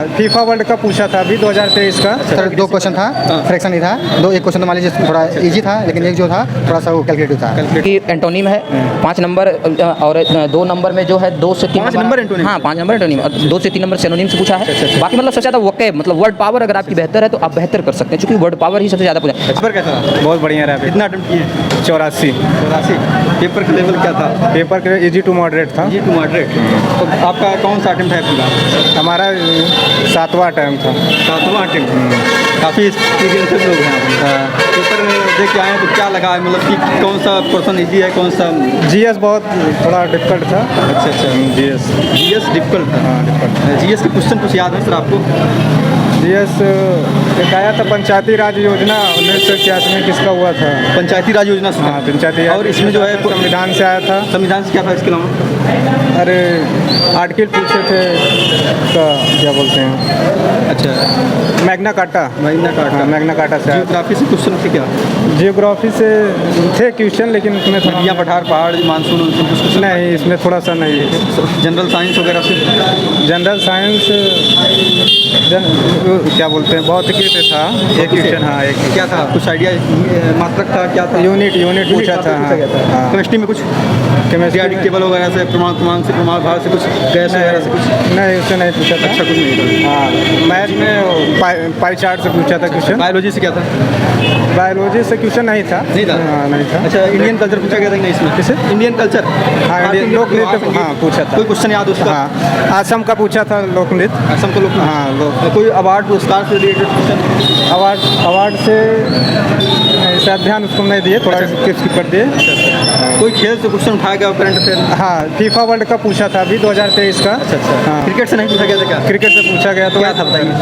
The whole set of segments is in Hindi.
फीफा वर्ल्ड कप पूछा था अभी 2023 का। सर 2 क्वेश्चन था, फ्रैक्शन ही था। एक क्वेश्चन तो मान लीजिए थोड़ा इजी था, लेकिन एक जो था थोड़ा सा वो कैलकुलेटिव था। कि एंटोनिम है 5 नंबर और 2 नंबर में जो है 2 से 3 नंबर एंटोनिम। हाँ 5 नंबर एंटोनिम और 2 से 3 नंबर सिनोनिम से पूछा है। बाकी मतलब सबसे ज़्यादा वोकैब मतलब वर्ड पावर अगर आपकी बेहतर है तो आप बेहतर कर सकते हैं, क्योंकि वर्ड पावर ही सबसे ज़्यादा पूछा। पेपर कैसा रहा? बहुत बढ़िया रहा। कितना अटेम्प्ट किए? 84। पेपर का लेवल क्या था? पेपर के इजी टू मॉडरेट था। ये टू मॉडरेट। तो आपका कौन सा अटेम्प्ट है पूरा? हमारा 7वां टाइम था। 7वां अटेम्प्ट। काफ़ी एक्सपीरियंसेड लोग हैं आप। पेपर देख के आए हैं तो क्या लगा है, मतलब कि कौन सा क्वेश्चन इजी है, कौन सा? जीएस बहुत थोड़ा डिफिकल्ट था। अच्छा जीएस डिफिकल्ट था। हाँ डिफिकल्ट। जीएस के क्वेश्चन कुछ याद है सर आपको? जीएस एक आया था पंचायती राज योजना 1981 में, किसका हुआ था? पंचायती राज योजना से। हाँ पंचायती राज। और इसमें जो है संविधान से आया था। संविधान से क्या था इसके अलावा? अरे आर्टिकल पूछे थे का क्या बोलते हैं, अच्छा मैग्ना कार्टा। Magna carta. हाँ, मैग्ना कार्टा से आया था। जियोग्राफी से क्वेश्चन थे क्या? जियोग्राफी से थे क्वेश्चन, लेकिन उसमें थोड़ा नदियाँ पठार पहाड़ मानसून उनसे कुछ क्वेश्चन नहीं, इसमें थोड़ा सा नहीं। जनरल साइंस वगैरह से? जनरल साइंस क्या बोलते हैं, भौतिकी पे था एक क्वेश्चन। हाँ एक क्या था, कुछ आइडिया? मात्रक था, क्या था? यूनिट पूछा था। हाँ केमिस्ट्री में कुछ केमिस्ट्री पीरियोडिक टेबल वगैरह से, प्रमाण क्रमांक से, प्रमाण भाव से, कुछ गैस वगैरह से कुछ? नहीं, उससे नहीं पूछा था। अच्छा कुछ नहीं था। हाँ मैथ में पाई चार्ट से पूछा था क्वेश्चन। बायोलॉजी से क्या था? बायोलॉजी से क्वेश्चन नहीं था। नहीं था? हाँ नहीं था। अच्छा इंडियन कल्चर पूछा गया था कि नहीं इसमें? किसे? Indian culture. हाँ इंडियन लोक नृत्य। हाँ पूछा था। कोई क्वेश्चन याद उसका? हाँ असम का पूछा था लोक नृत्य। असम को लोग। हाँ लोक कोई अवार्ड पुरस्कार से रिलेटेड क्वेश्चन? अवार्ड से शायद ध्यान उसको नहीं दिए, थोड़ा स्किप कर दिए। कोई खेल से क्वेश्चन उठाया गया करंट अफेयर? हाँ फीफा वर्ल्ड कप पूछा था अभी 2023 का। अच्छा हाँ क्रिकेट से नहीं पूछा गया था क्या? क्रिकेट से पूछा गया तो क्या था बताइए?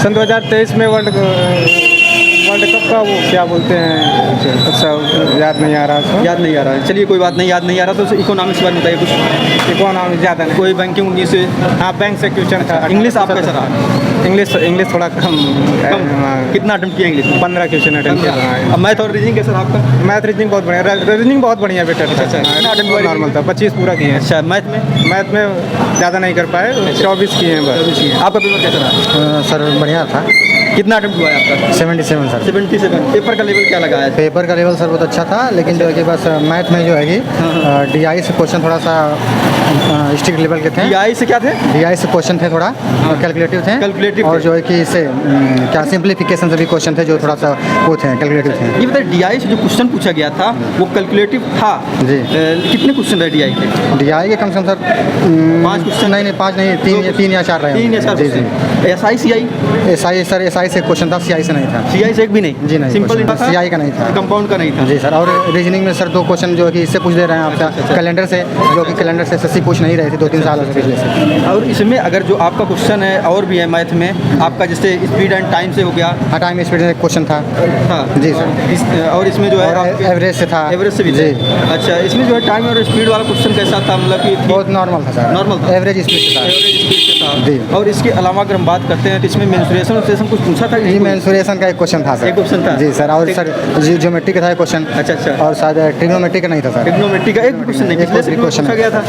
सन 2023 में वर्ल्ड कप का वो क्या बोलते हैं, अच्छा याद नहीं आ रहा था। याद नहीं आ रहा है, चलिए कोई बात नहीं, याद नहीं आ रहा तो इकोनॉमिक्स के बारे में बताइए कुछ। इकोनॉमिक्स ज़्यादा नहीं। कोई बैंकिंग उंगी से? हाँ बैंक से क्वेश्चन था। इंग्लिश आपका कैसा रहा? इंग्लिश थोड़ा कम। कितना अटेम्प्ट किया इंग्लिश में? 15 क्वेश्चन अटेंड किया। अब मैथ और रीजनिंग कैसा रहा आपका? मैथ रीजनिंग बहुत बढ़िया, रीजनिंग बहुत बढ़िया बेटर था। कितना अटेम्प्ट हुआ? नॉर्मल था, 25 पूरा किए हैं। अच्छा मैथ में ज़्यादा नहीं कर पाए, 24 किए हैं बस। आपका पेपर कैसा रहा? सर बढ़िया था। कितना अटेम्प्ट हुआ है आपका? 77 सर। 77। पेपर का लेवल क्या लगा है? पेपर का लेवल सर बहुत अच्छा था, लेकिन जो है कि बस मैथ में जो है कि डीआई से क्वेश्चन थोड़ा सा स्ट्रिक्ट लेवल के थे। डीआई से क्या थे? डीआई से क्वेश्चन थे थोड़ा कैलकुलेटिव थे। कैलकुलेटिव और थे। जो है कि इससे क्या सिंप्लीफिकेशन से भी क्वेश्चन थे जो थोड़ा सा वो थे कैलकुलेटिव थे। ये बताइए डीआई से जो क्वेश्चन पूछा गया था वो कैलकुलेटिव था जी। कितने क्वेश्चन रहे डीआई के? डीआई के कम से कम सर 5 क्वेश्चन? नहीं 5 नहीं, 3 या 4 रहे। 3 या 4? जी जी। SI CI? SI sir SI से क्वेश्चन था, सीआई से नहीं था। सीआई से एक भी नहीं? जी नहीं, सिंपल था? सीआई का नहीं था। कंपाउंड का नहीं था? जी सर। और रीजनिंग में सर 2 क्वेश्चन जो है कि इससे पूछ दे रहे हैं आपका कैलेंडर से, जो कि कैलेंडर से एसएससी पूछ नहीं रहे थे 2-3 साल से पिछले से। और इसमें अगर जो आपका क्वेश्चन है और भी है मैथ में आपका, जैसे स्पीड एंड टाइम से हो गया? हाँ टाइम स्पीड से क्वेश्चन था जी सर। और इसमें जो है एवरेज से था। एवरेज से भी जी। अच्छा इसमें जो है टाइम और स्पीड वाला क्वेश्चन कैसा था, मतलब कि बहुत नॉर्मल था सर। नॉर्मल था? एवरेज स्पीड से था। एवरेज स्पीड से था जी। और इसके अलावा अगर हम बात करते हैं तो इसमें मेंसुरेशन कुछ पूछा था? जी मेंसुरेशन का एक क्वेश्चन था सर। एक क्वेश्चन था? जी सर। और सर ज्योमेट्री का था एक क्वेश्चन। अच्छा और शायद ट्रिग्नोमेट्री का नहीं था सर। ट्रिग्नोमेट्री का एक क्वेश्चन नहीं, पिछले से पूछा गया था?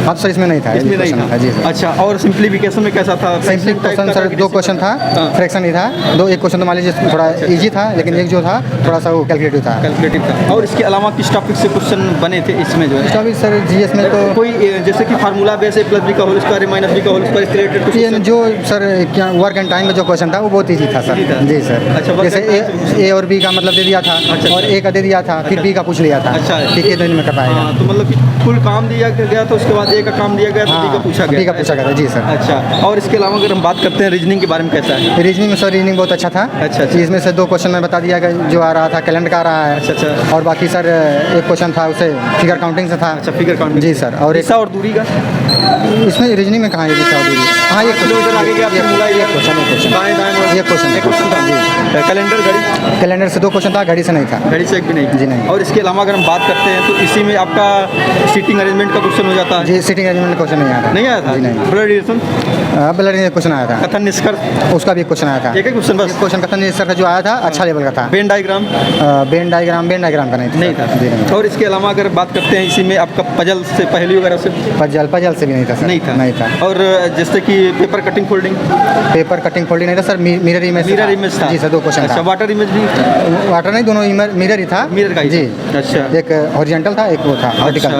हाँ सर इसमें नहीं था। इसमें नहीं था जी सर। अच्छा और सिंप्लीफिकेशन में कैसा था? सिंप्लीफिकेशन सर 2 क्वेश्चन था, फ्रैक्शन ही था। एक क्वेश्चन तो मान लीजिए थोड़ा इजी था, लेकिन एक जो था थोड़ा सा वो कैलकुलेटिव था। कैलकुलेटिव था। और इसके अलावा किस टॉपिक से क्वेश्चन बने थे इसमें जो है? टॉपिक सर जीएस में तो कोई जैसे कि फार्मूला बेस ए प्लस बी का होल स्क्वायर माइनस बी का होल स्क्वायर रिलेटेड कुछ? ये जो सर क्या वर्क एंड टाइम में जो क्वेश्चन था वो बहुत इजी था सर। Easy था? जी सर। अच्छा, work जैसे and time ए और बी का मतलब दे दिया था। अच्छा। और ए का दे दिया था, फिर बी का पूछ लिया था। अच्छा। कि कितने दिन में कर पाएगा। हाँ तो मतलब कि फुल काम दिया गया था, उसके बाद ए का काम दिया गया तो बी का पूछा गया? बी का पूछा गया था जी सर। अच्छा और इसके अलावा अगर हम बात करते हैं रीजनिंग के बारे में कैसा है? रीजनिंग में सर रीजनिंग बहुत अच्छा था। अच्छा। इसमें से 2 क्वेश्चन में बता दिया गया जो आ रहा था, कैलेंडर का आ रहा है। अच्छा। और बाकी सर एक क्वेश्चन था उसे फिगर काउंटिंग से था। अच्छा फिगर काउंटिंग जी सर। और दिशा और दूरी का? इसमें रीजनिंग में कहाँ है दिशा और दूरी? हाँ ये किलोमीटर आगे गया क्वेश्चन दाएं दाएं ये क्वेश्चन एक क्वेश्चन था? जी। कैलेंडर घड़ी कैलेंडर से 2 क्वेश्चन था, घड़ी से नहीं था। घड़ी से एक भी नहीं जी नहीं। और इसके अलावा अगर हम बात करते हैं तो इसी में आपका सीटिंग अरेंजमेंट का क्वेश्चन हो जाता है। जी सीटिंग अरेंजमेंट क्वेश्चन नहीं आया था। नहीं आया था? जी नहीं। ब्लड रिलेशन, ब्लड क्वेश्चन आया था, कथन निष्कर्ष, उसका भी क्वेश्चन आया था। एक क्वेश्चन बस। क्वेश्चन कथन निष्कर्ष का जो आया था अच्छा लेवल का था। वेन डायग्राम बेन डायग्राम का नहीं था। जी नहीं। और इसके अलावा अगर बात करते हैं इसी में आपका पजल से पहली वगैरह से पजल से भी नहीं था सर। नहीं था। और जैसे कि पेपर कटिंग फोल्डिंग नहीं था सर। मिरर इमेज था। जी सर 2 क्वेश्चन अच्छा, था। वाटर इमेज भी, वाटर नहीं, दोनों मिरर ही था। मिरर का ही जी। था। अच्छा। एक हॉरिजॉन्टल था, एक वो था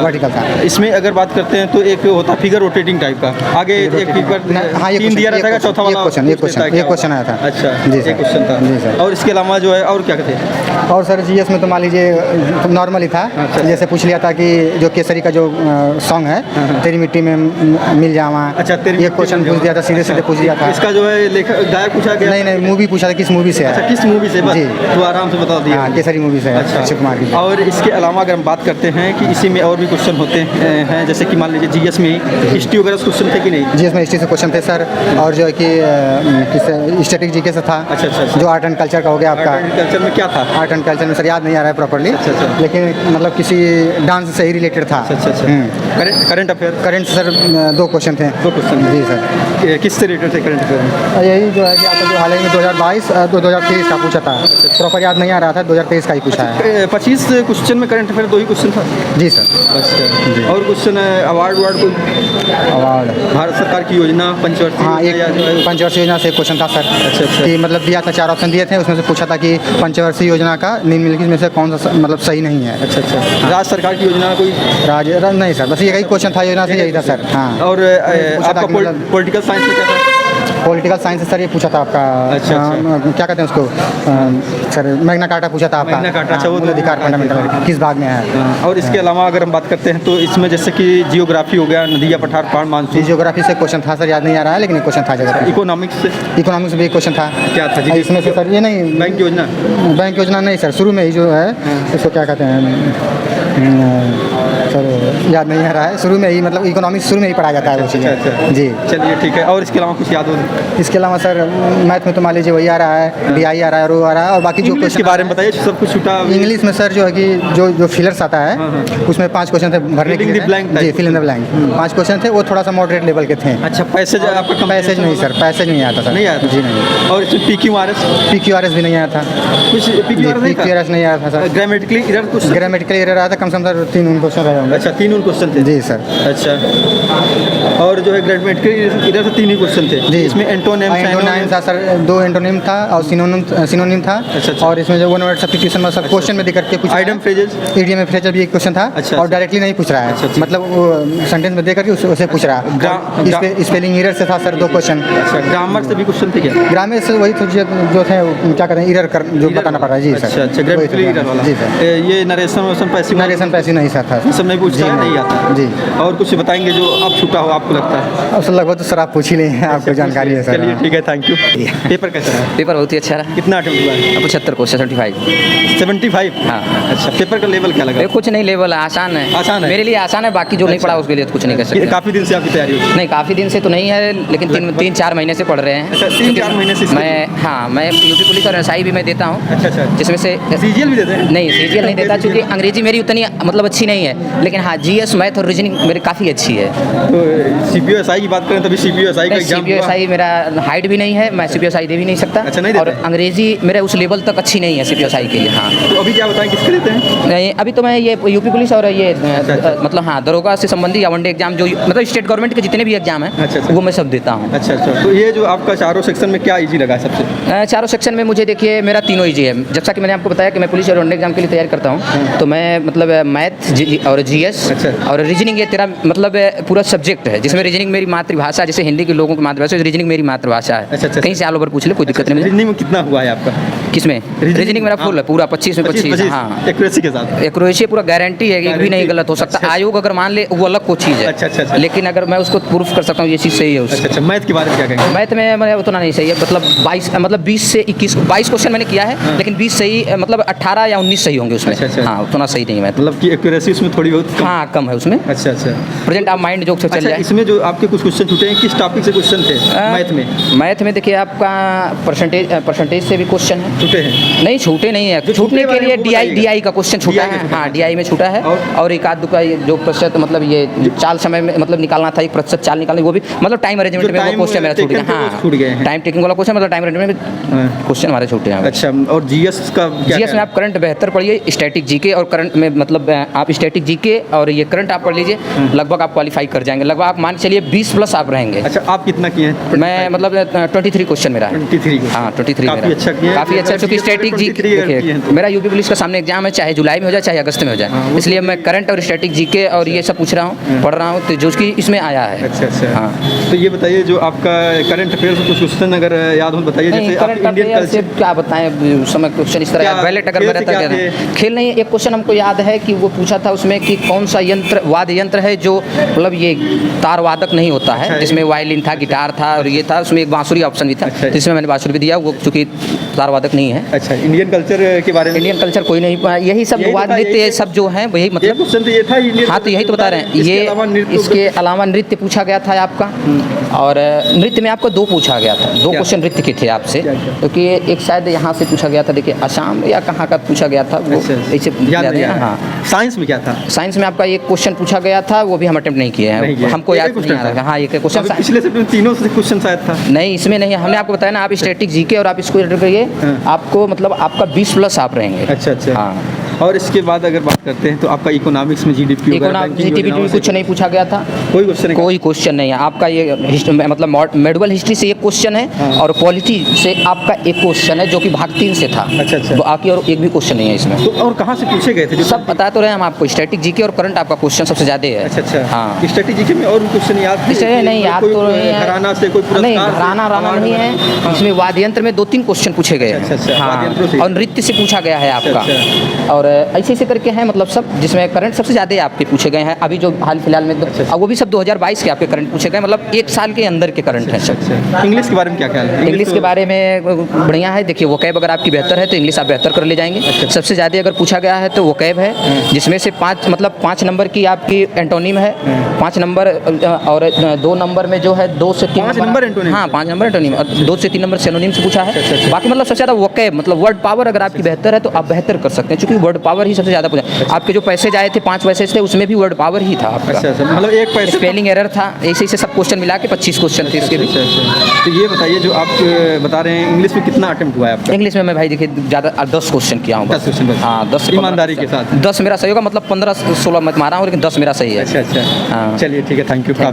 वर्टिकल था। इसमें अगर बात करते हैं तो एक होता फिगर रोटेटिंग टाइप का, आगे एक फिगर हाँ, तीन दिया रहता है, चौथा वाला एक क्वेश्चन आया था। अच्छा जी सर। एक क्वेश्चन था। जी सर। और इसके अलावा जो है और क्या कहते हैं? और सर जीएस में तो मान लीजिए नॉर्मल ही था। अच्छा। जैसे पूछ लिया था कि जो केसरी का जो सॉन्ग है, तेरी मिट्टी में मिल जावा। अच्छा, तेरी ये मिट्टी क्वेश्चन में पूछ दिया था, सीधे सीधे पूछ दिया था। इसका जो है लेखक गायक पूछा गया? नहीं, मूवी पूछा था, किस मूवी से है। अच्छा, किस मूवी से? बस जी। तो आराम से बता दिया। हाँ, केसरी मूवी से है, अच्छा। अक्षय कुमार की। और इसके अलावा अगर हम बात करते हैं कि इसी में और भी क्वेश्चन होते हैं, जैसे कि मान लीजिए जीएस में हिस्ट्री वगैरह क्वेश्चन थे कि नहीं? जीएस में हिस्ट्री से क्वेश्चन थे सर। और जो है कि स्टैटिक जीके से था। अच्छा। जो आर्ट एंड कल्चर का हो गया आपका। कल्चर में क्या था? आर्ट एंड कल्चर में सर याद नहीं आ रहा है प्रॉपर्ली। अच्छा। लेकिन मतलब किसी डांस से ही रिलेटेड था। अच्छा। Current affair? Current sir 2 question थे। 2 क्वेश्चन। जी सर। किससे रिलेटेड थे करंट अफेयर में? यही जो है कि आपका जो हाल ही में 2023 का पूछा था। प्रॉपर याद नहीं आ रहा था, 2023 का ही पूछा है। 25 क्वेश्चन में करंट अफेयर 2 ही क्वेश्चन था। जी सर। अच्छा। और क्वेश्चन अवार्ड कोई अवार्ड भारत सरकार की योजना पंचवर्षीय? हाँ, एक पंचवर्षीय योजना से एक क्वेश्चन था सर। अच्छा। कि मतलब दिया था, 4 ऑप्शन दिए थे, उसमें से पूछा था कि पंचवर्षीय योजना का निम्नलिखित में से कौन सा मतलब सही नहीं है। अच्छा। राज्य सरकार की योजना कोई? नहीं सर, बस यही क्वेश्चन था, योजना से यही था सर। हाँ। और आपका पॉलिटिकल साइंस में क्या था? पॉलिटिकल साइंस से सर ये पूछा था आपका। अच्छा। क्या कहते हैं उसको सर, मैग्ना कार्टा पूछा था आपका। मैग्ना कार्टा, अच्छा, वो तो अधिकार फंडामेंटल किस भाग में है। और इसके अलावा अगर हम बात करते हैं तो इसमें जैसे कि जियोग्राफी हो गया, नदियाँ, पठार, पहाड़, मानसून। जियोग्राफी से क्वेश्चन था सर, याद नहीं आ रहा है, लेकिन एक क्वेश्चन था जगह। इकोनॉमिक्स से? इकोनॉमिक्स में एक क्वेश्चन था। क्या था जी? इसमें से सर ये नहीं, बैंक योजना? बैंक योजना नहीं सर, शुरू में ही जो है इसको क्या कहते हैं सर, याद नहीं आ रहा है। शुरू में ही मतलब इकोनॉमिक्स शुरू में ही पढ़ाया जाता है वो चीज़। अच्छा। जी चलिए ठीक है। और इसके अलावा कुछ याद हो? इसके अलावा सर मैथ में तो मान लीजिए वही आ रहा है, DI आ रहा है, रो आ रहा है, और बाकी जो इंग्लिश के बारे में बताइए, सब कुछ छूटा। इंग्लिश में सर जो है कि जो फिलर्स आता है उसमें 5 क्वेश्चन थे भरने के लिए। जी, fill in the blank 5 question थे, वो थोड़ा सा मॉडरेट लेवल के थे। अच्छा। पैसेज आपका? पैसेज नहीं सर, पैसेज नहीं आता सर। नहीं आया था? जी नहीं। और इसमें PQRS? PQRS भी नहीं आया था। कुछ PQRS नहीं आया था सर। ग्रामेटिकली एरर कुछ? ग्रामेटिकल एरर आया था, कम से कम सर 3 क्वेश्चन रहे होंगे। अच्छा, 3 क्वेश्चन थे? जी सर। अच्छा। और जो है ग्रामेटिकल एरर से 3 ही क्वेश्चन थे? जी। इसमें एंटोनिम था सर, 2 एंटोनिम था और सिनोनिम था। अच्छा। और इसमें जो वन वर्ड सब्स्टिट्यूशन में सर क्वेश्चन में देकर के कुछ आइडियम फ्रेजेस? इडियम में फ्रेजर भी एक क्वेश्चन था। अच्छा। और डायरेक्टली नहीं पूछ रहा है। अच्छा। मतलब वो सेंटेंस में देकर के उसे पूछ रहा है। स्पेलिंग एरर से था सर 2 क्वेश्चन। अच्छा। ग्रामर से भी क्वेश्चन थे क्या? ग्रामर से वही तो जो थे क्या कहते हैं एरर जो बताना पड़ रहा है। जी सर। अच्छा। ग्रामेटिकली एरर वाला? जी सर। ये नरेशन पैसिव? नरेशन पैसिव नहीं सर था। सब नहीं पूछता है? नहीं आता? जी। और कुछ बताएंगे जो अब छूटा हो आपको लगता है? अब सर लगभग तो सर आप पूछ ही लें, आपको जानकारी है सर। चलिए ठीक है, थैंक यू। पेपर कैसा रहा? पेपर बहुत ही अच्छा रहा। कितना अटेम्प्ट हुआ है? 75 क्वेश्चन 75? हाँ। अच्छा। पेपर का लेवल क्या लगा? कुछ नहीं, लेवल आसान है। आसान है? मेरे लिए आसान है, बाकी जो नहीं पढ़ा उसके लिए तो कुछ नहीं कर सकते। काफ़ी दिन से आपकी तैयारी हो? नहीं, काफ़ी दिन से तो नहीं है, लेकिन 3-4 महीने से पढ़ रहे हैं। अच्छा, 3-4 महीने से? मैं यूपी पुलिस और SI भी मैं देता हूँ। अच्छा। जिसमें से CGL भी देते हैं? नहीं, CGL नहीं देता, क्योंकि अंग्रेजी मेरी उतनी मतलब अच्छी नहीं है। लेकिन हाँ, GS, मैथ और रीजनिंग मेरी काफ़ी अच्छी है। तो CPO SI की बात करें तभी CPO SI का एग्जाम CPO SI मेरा हाइट भी नहीं है, मैं CPO SI दे भी नहीं सकता। अच्छा, नहीं और देते? अंग्रेजी मेरे उस लेवल तक अच्छी नहीं है CPO SI के लिए। हाँ। तो अभी क्या बताएं, किसके देते हैं? नहीं, अभी तो मैं ये यूपी पुलिस और ये मतलब हाँ दरोगा से संबंधी या वनडे एग्जाम जो मतलब स्टेट गवर्नमेंट के जितने भी एग्जाम हैं अच्छा। वो मैं सब देता हूँ। अच्छा। तो ये जो आपका चारों सेक्शन में क्या इजी लगा सबसे? चारों सेक्शन में मुझे देखिए मेरा तीनों ईजी है। जैसा कि मैंने आपको बताया कि मैं पुलिस और वनडे एग्जाम के लिए तैयारी करता हूँ, तो मैं मतलब मैथ और GS और रीजनिंग ये तेरा मतलब पूरा सब्जेक्ट है, जिसमें रीजनिंग मेरी मातृभाषा, जैसे हिंदी के लोगों की मातृभाषा, रीजनिंग मेरी मातृभाषा है। अच्छा। कहीं से ऑल ओवर पूछ ले, कोई दिक्कत नहीं। रीजनिंग में कितना हुआ है आपका? किसमें? रीजनिंग मेरा फुल है, पूरा 25 में 25। हाँ, एक्यूरेसी के साथ? एक्यूरेसी पूरा गारंटी है, एक भी नहीं गलत हो सकता। आयोग अगर मान ले वो अलग कोई चीज़ है। अच्छा। लेकिन अगर मैं उसको प्रूफ कर सकता हूँ ये चीज़ सही है उससे। अच्छा। मैथ के बारे में क्या कहेंगे? मैथ में मैं उतना नहीं सही है, मतलब 20 से 22 क्वेश्चन मैंने किया है, लेकिन 20 सही मतलब 18 या 19 सही होंगे उसमें। अच्छा। हाँ, उतना सही नहीं है मैथ। मतलब कि एक्यूरेसी उसमें थोड़ी बहुत कम? हाँ, कम है उसमें। अच्छा। प्रेजेंट आप माइंड जोक से चल जाए। इसमें जो आपके कुछ क्वेश्चन छूटे हैं, किस टॉपिक से क्वेश्चन थे मैथ में? मैथ में देखिए आपका परसेंटेज से भी क्वेश्चन है, छूटे हैं? नहीं छूटे नहीं है, जो छूटने छूटे के वाले लिए वो डीआई बताइएगा। डीआई का क्वेश्चन छूटा DI है। का हाँ डीआई में छूटा है। और? और एक आध दुका ये जो प्रतिशत मतलब ये चाल समय में मतलब निकालना था, 1% चाल निकालनी, वो भी मतलब टाइम अरेंजमेंट जो में वो time क्वेश्चन मेरा छूट taken गया। थे वो छूट गए हैं। टाइम टेकिंग वाला क्वेश्चन मतलब टाइम अरेंजमेंट में हाँ। क्वेश्चन हमारे छूटे हैं। अच्छा, और जीएस का क्या जीएस में आप करंट बेहतर पढ़िए, स्टैटिक जीके और करंट में मतलब आप स्टैटिक जीके और ये करंट आप पढ़ लीजिए, लगभग आप क्वालिफाई कर जाएंगे। लगभग आप मान के चलिए 20+ आप रहेंगे। अच्छा, आप कितना किए हैं? मैं मतलब 23 क्वेश्चन मेरा है। 23 हाँ 23 काफी मेरा। अच्छा किए हैं। काफ़ी अच्छा, अगर क्योंकि GS में स्टैटिक जी 23 अगर किए हैं तो। मेरा यूपी पुलिस का सामने एग्जाम है, चाहे जुलाई में हो जाए चाहे अगस्त में हो जाए, इसलिए मैं करंट और स्टैटिक जीके और ये सब पूछ रहा हूँ, पढ़ रहा हूँ, तो जो कि इसमें आया है। अच्छा अच्छा। हाँ। तो ये बताइए, जो आपका करंट अफेयर से कुछ क्वेश्चन अगर याद हो बताइए। नहीं, जैसे आप करंट इंडियन अफेयर से कल्चर, क्या बताएं, उस समय क्वेश्चन इस तरह क्या याद, बैलेट अगर खेल मैं से रहता क्या क्या खेल नहीं, एक क्वेश्चन हमको याद है कि वो पूछा था उसमें कि कौन सा यंत्र वाद्य यंत्र है जो मतलब ये तार वादक नहीं होता है, अच्छा, जिसमें वायलिन था, गिटार था और ये था, उसमें एक बांसुरी ऑप्शन भी था, अच्छा। तो इसमें मैंने बांसुरी भी दिया, वो चूँकि तार वादक नहीं है। अच्छा, इंडियन कल्चर के बारे में इंडियन कल्चर कोई नहीं, यही सब यही तो वाद्य था, नृत्य यही- सब जो है वही ये मतलब। क्वेश्चन तो ये था इंडियन। हाँ तो यही तो बता रहे हैं, इसके ये अलावा नृत्य इसके अलावा नृत्य पूछा गया था आपका, और नृत्य में आपको 2 पूछा गया था, 2 क्या? क्वेश्चन नृत्य के थे आपसे, क्या, क्या? क्योंकि एक शायद यहाँ से पूछा गया था, देखिए असम या कहाँ का पूछा गया था वो, अच्छा, ऐसे याद याद नहीं है आ ना। रहा। हाँ साइंस में क्या था? साइंस में आपका एक क्वेश्चन पूछा गया था, वो भी हम अटेम्प्ट नहीं किए नहीं हैं, किए। हमको एक याद ही नहीं question आ रहा। था। हाँ एक अभी क्वेश्चन पिछले से तीनों से क्वेश्चन शायद था। नहीं इसमें नहीं है, हमने आपको बताया ना, आप स्टैटिक जीके और आप इसको एडिट करिए, हाँ। आपको मतलब आपका 20+ आप रहेंगे। अच्छा अच्छा। हाँ और इसके बाद अगर बात करते हैं तो आपका इकोनॉमिक्स में जीडीपी कुछ नहीं पूछा गया था, कोई क्वेश्चन कोई क्वेश्चन नहीं है आपका। ये मतलब मेडुअल हिस्ट्री से एक क्वेश्चन है, हाँ। और पॉलिटी से आपका एक क्वेश्चन है जो कि भाग 3 से था। अच्छा, अच्छा। बाकी और एक भी क्वेश्चन नहीं है इसमें। तो और कहाँ से पूछे गए थे जो सब बता तो रहे हैं हम आपको, स्टैटिक जीके और करंट आपका क्वेश्चन सबसे ज़्यादा है। अच्छा अच्छा। हाँ स्ट्रेटेजी में और क्वेश्चन याद थे? इसमें नहीं याद कोई तो नहीं है, घराना से कोई पुरस्कार नहीं से, घराना अवार्ड नहीं है, हाँ। इसमें वाद्य यंत्र में 2-3 क्वेश्चन पूछे गए अच्छा, अच्छा, हैं। वाद्य यंत्रों से। हाँ और नृत्य से पूछा गया है आपका, अच्छा। और ऐसे ऐसे करके हैं मतलब सब, जिसमें करंट सबसे ज़्यादा आपके पूछे गए हैं अभी जो हाल फिलहाल में, और वो भी सब 2022 के आपके करंट पूछे गए, मतलब 1 साल के अंदर के करंट हैं सब। अच्छा। इंग्लिश के बारे में क्या ख्याल है? इंग्लिश के बारे में बढ़िया है, देखिए वोकैब अगर आपकी बेहतर है तो इंग्लिश आप बेहतर कर ले जाएंगे। सबसे ज़्यादा अगर पूछा गया है तो वोकैब है, जिसमें से 5 नंबर की आपकी एंटोनिम है, 5 नंबर, और 2 नंबर में जो है 2 से 3 5 नंबर एंटोनिम? हाँ 5 नंबर एंटोनिम, और 2 से 3 नंबर सिनोनिम से पूछा है। बाकी मतलब सबसे ज़्यादा वोकैब मतलब वर्ड पावर अगर आपकी बेहतर है तो आप बेहतर कर सकते हैं, क्योंकि वर्ड पावर ही सबसे ज़्यादा पूछा। आपके जो पैसेज आए थे 5 पैसेज थे, उसमें भी वर्ड पावर ही था अच्छा आपका। अच्छा, मतलब एक पैसे स्पेलिंग एरर था, ऐसे ऐसे सब क्वेश्चन मिला के 25 क्वेश्चन थे इसके भी। अच्छा अच्छा। तो ये बताइए, जो आप बता रहे हैं इंग्लिश में कितना अटेम्प्ट हुआ है आपका? इंग्लिश में मैं भाई देखिए ज़्यादा 10 क्वेश्चन किया हूँ 10 क्वेश्चन बस? हाँ 10 से 15 ईमानदारी के साथ? 10 मेरा सही होगा, मतलब 15-16 मत मारा हूँ, लेकिन 10 मेरा सही है। अच्छा अच्छा। हाँ। चलिए ठीक है, थैंक यू, काफ़ी